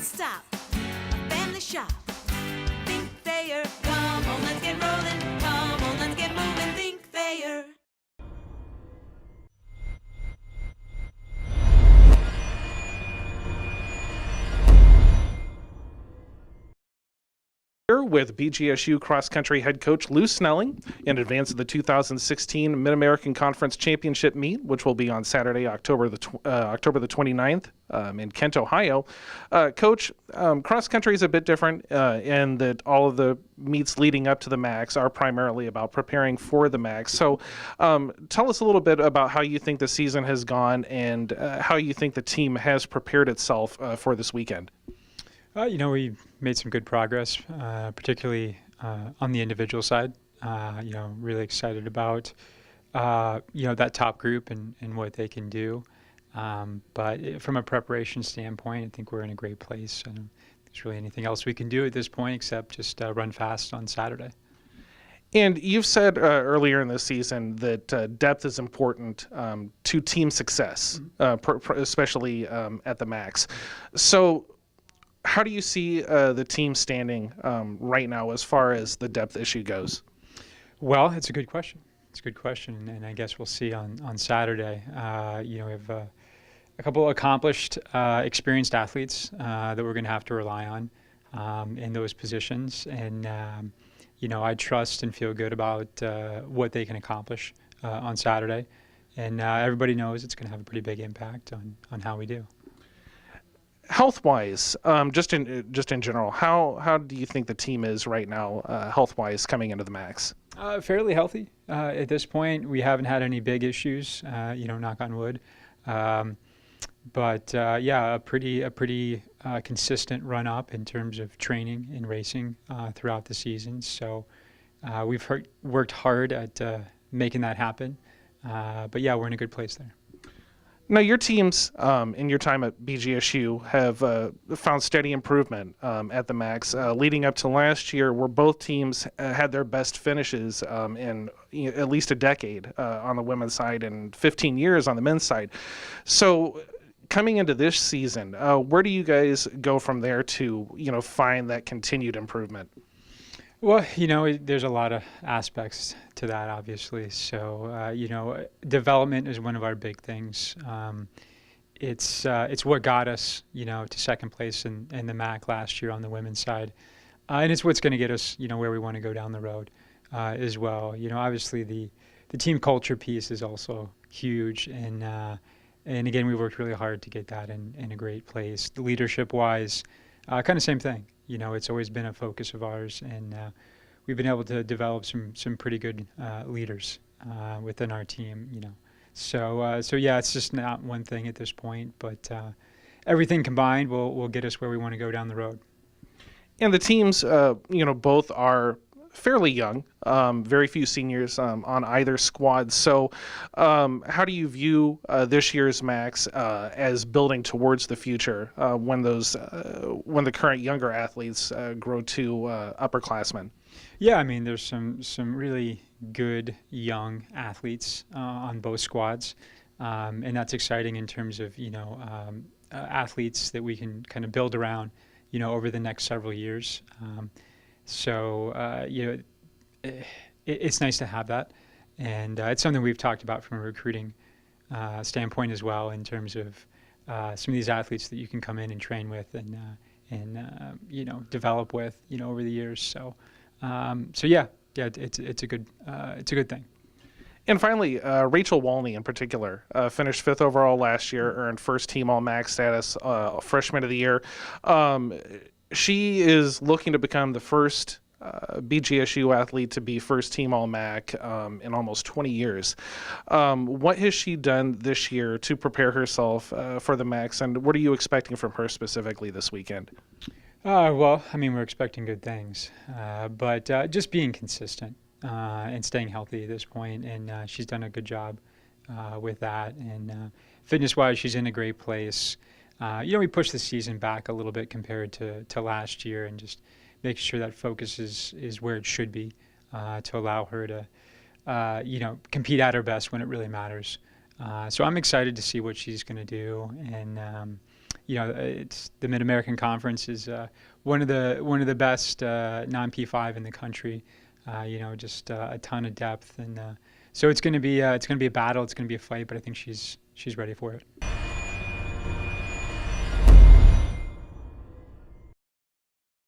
stop. A family shop. Think Thayer. Come on, let's get rolling. Come on, let's get moving. Think Thayer. With BGSU cross-country head coach Lou Snelling in advance of the 2016 Mid-American Conference Championship meet, which will be on Saturday, October the 29th in Kent, Ohio. Coach, cross-country is a bit different in that all of the meets leading up to the MAX are primarily about preparing for the MAX. So tell us a little bit about how you think the season has gone and how you think the team has prepared itself for this weekend. We made some good progress, particularly on the individual side. Really excited about, that top group and what they can do. But from a preparation standpoint, I think we're in a great place. I don't think there's really anything else we can do at this point except just run fast on Saturday. And you've said earlier in the season that depth is important to team success, especially at the MAX. So how do you see the team standing right now as far as the depth issue goes? Well, it's a good question. And I guess we'll see on Saturday. We have a couple of accomplished, experienced athletes that we're going to have to rely on in those positions. And, I trust and feel good about what they can accomplish on Saturday. And everybody knows it's going to have a pretty big impact on how we do. Health-wise, just in general, how do you think the team is right now, health-wise, coming into the MAX? Fairly healthy at this point. We haven't had any big issues, knock on wood. But a pretty consistent run up in terms of training and racing throughout the season. So we've worked hard at making that happen. But we're in a good place there. Now, your teams in your time at BGSU have found steady improvement at the MAX. Leading up to last year, where both teams had their best finishes in at least a decade on the women's side and 15 years on the men's side. So coming into this season, where do you guys go from there to, find that continued improvement? Well, there's a lot of aspects to that, obviously. So, development is one of our big things. It's what got us, to second place in the MAC last year on the women's side. And it's what's going to get us, where we want to go down the road as well. Obviously the team culture piece is also huge. And again, we worked really hard to get that in a great place. Leadership-wise, kind of same thing. It's always been a focus of ours, and we've been able to develop some pretty good leaders within our team. So it's just not one thing at this point, but everything combined will get us where we want to go down the road. And the teams, both are fairly young, very few seniors on either squad. So how do you view this year's MAX as building towards the future when the current younger athletes grow to upperclassmen? Yeah, there's some really good young athletes on both squads, and that's exciting in terms of athletes that we can kind of build around over the next several years. It's nice to have that, and it's something we've talked about from a recruiting standpoint as well, in terms of some of these athletes that you can come in and train with and develop with over the years. So it's a good thing. And finally, Rachel Walney in particular finished 5th overall last year, earned first team All-MAC status, freshman of the year. She is looking to become the first BGSU athlete to be first team All-MAC in almost 20 years. What has she done this year to prepare herself for the MAX, and what are you expecting from her specifically this weekend? We're expecting good things, but just being consistent and staying healthy at this point, and she's done a good job with that. And fitness-wise, she's in a great place. We pushed the season back a little bit compared to last year, and just making sure that focus is where it should be to allow her to, compete at her best when it really matters. So I'm excited to see what she's going to do, and it's the Mid American Conference is one of the best non-P5 in the country. Just a ton of depth, and so it's going to be a battle. It's going to be a fight, but I think she's ready for it.